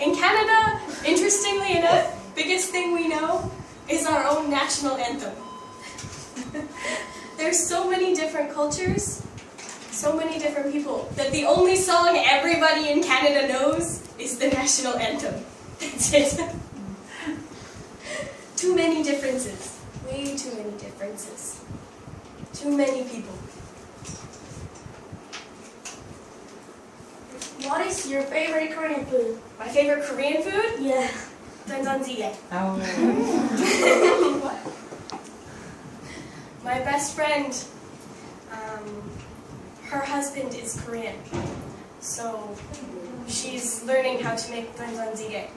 In Canada, interestingly enough, biggest thing we know is our own national anthem. There's so many different cultures, so many different people, that the only song everybody in Canada knows is the national anthem. That's it. Too many differences. Way too many differences. Too many people. What is your favorite Korean food? My favorite Korean food? Yeah. Doenjanjjigae. Oh. My best friend, her husband is Korean, so she's learning how to make doenjanjjigae.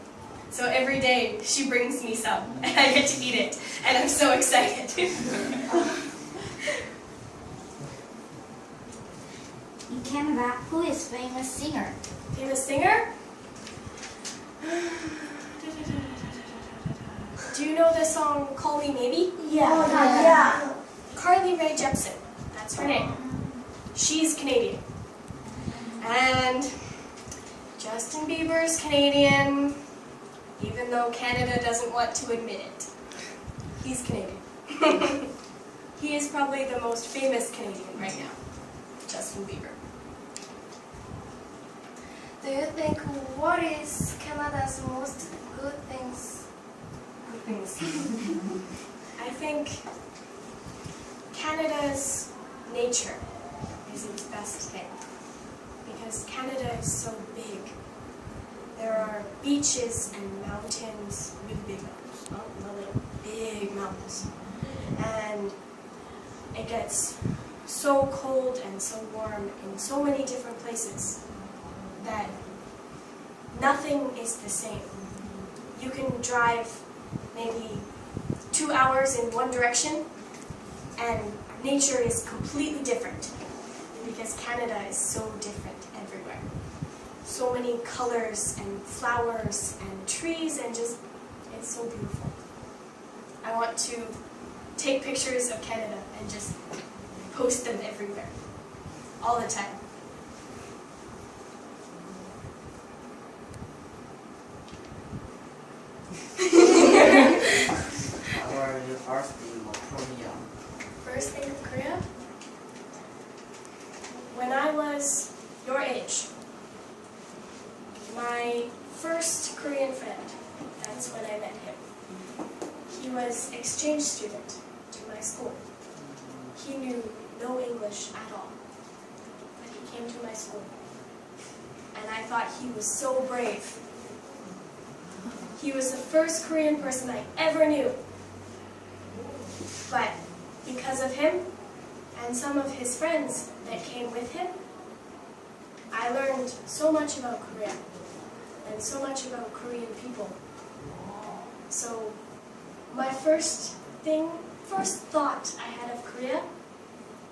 So every day she brings me some, and I get to eat it, and I'm so excited. In Canada, who is famous singer? Famous singer? Do you know the song Call Me Maybe? Yeah. Yeah. Carly Rae Jepsen, that's her name. She's Canadian. And Justin Bieber's Canadian, even though Canada doesn't want to admit it. He's Canadian. He is probably the most famous Canadian right now, Justin Bieber. Do you think what is Canada's most good things? Good things. I think Canada's nature is its best thing, because Canada is so big. There are beaches and mountains, really big mountains, not little, big mountains. And it gets so cold and so warm in so many different places that nothing is the same. You can drive maybe 2 hours in one direction and nature is completely different, because Canada is so different everywhere. So many colors and flowers and trees, and just, it's so beautiful. I want to take pictures of Canada and just post them everywhere, all the time. What are your first thing of Korea? First thing of Korea? When I was your age, my first Korean friend, that's when I met him. He was exchange student to my school. He knew no English at all, but he came to my school. And I thought he was so brave. He was the first Korean person I ever knew. But because of him, and some of his friends that came with him, I learned so much about Korea, and so much about Korean people. So my first thought I had of Korea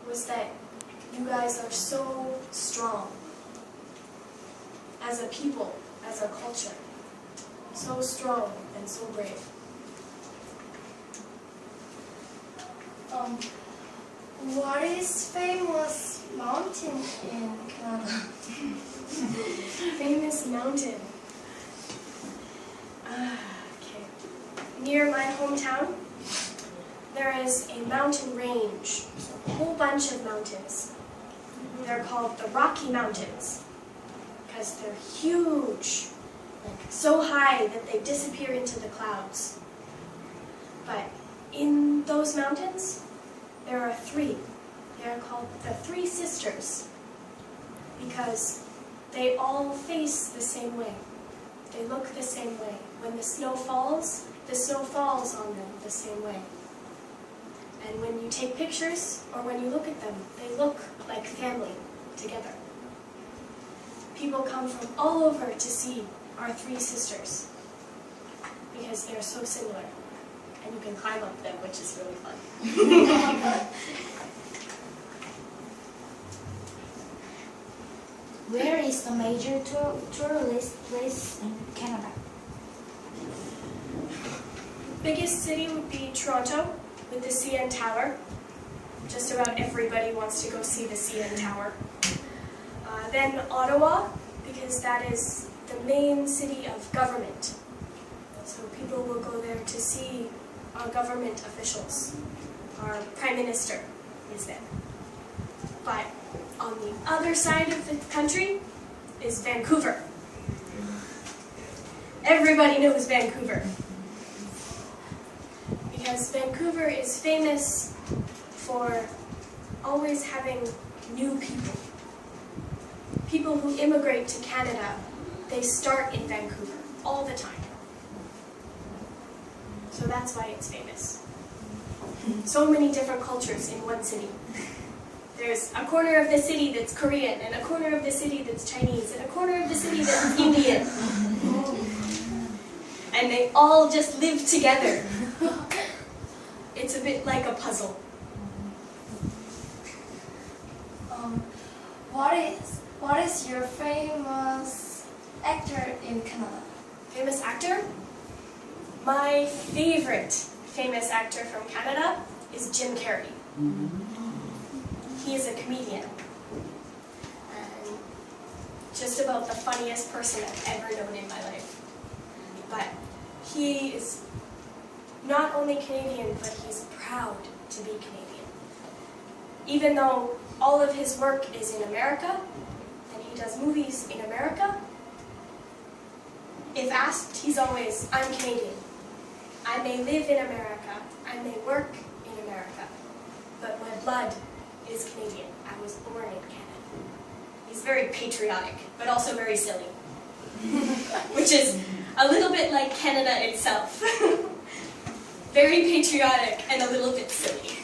was that you guys are so strong as a people, as a culture. So strong and so brave. What is famous mountain in Canada? Famous mountain. Okay. Near my hometown, there is a mountain range, a whole bunch of mountains. They're called the Rocky Mountains because they're huge, like so high that they disappear into the clouds. But in those mountains, there are three. They're called the Three Sisters because they all face the same way. They look the same way. When the snow falls on them the same way. And when you take pictures, or when you look at them, they look like family together. People come from all over to see our three sisters because they're so similar. And you can climb up them, which is really fun. Where is the major tourist place in Canada? Biggest city would be Toronto, with the CN Tower. Just about everybody wants to go see the CN Tower. Then Ottawa, because that is the main city of government. So people will go there to see our government officials. Our prime minister is there. But on the other side of the country is Vancouver. Everybody knows Vancouver. Because Vancouver is famous for always having new people. People who immigrate to Canada, they start in Vancouver all the time. So that's why it's famous. So many different cultures in one city. There's a corner of the city that's Korean, and a corner of the city that's Chinese, and a corner of the city that's Indian. And they all just live together. It's a bit like a puzzle. What is your famous actor in Canada? Famous actor? My favorite famous actor from Canada is Jim Carrey. He is a comedian. And just about the funniest person I've ever known in my life. But he is not only Canadian, but he's proud to be Canadian. Even though all of his work is in America, and he does movies in America, if asked, he's always, I'm Canadian. I may live in America, I may work in America, but my blood is Canadian. I was born in Canada. He's very patriotic, but also very silly. Which is a little bit like Canada itself. Very patriotic and a little bit silly.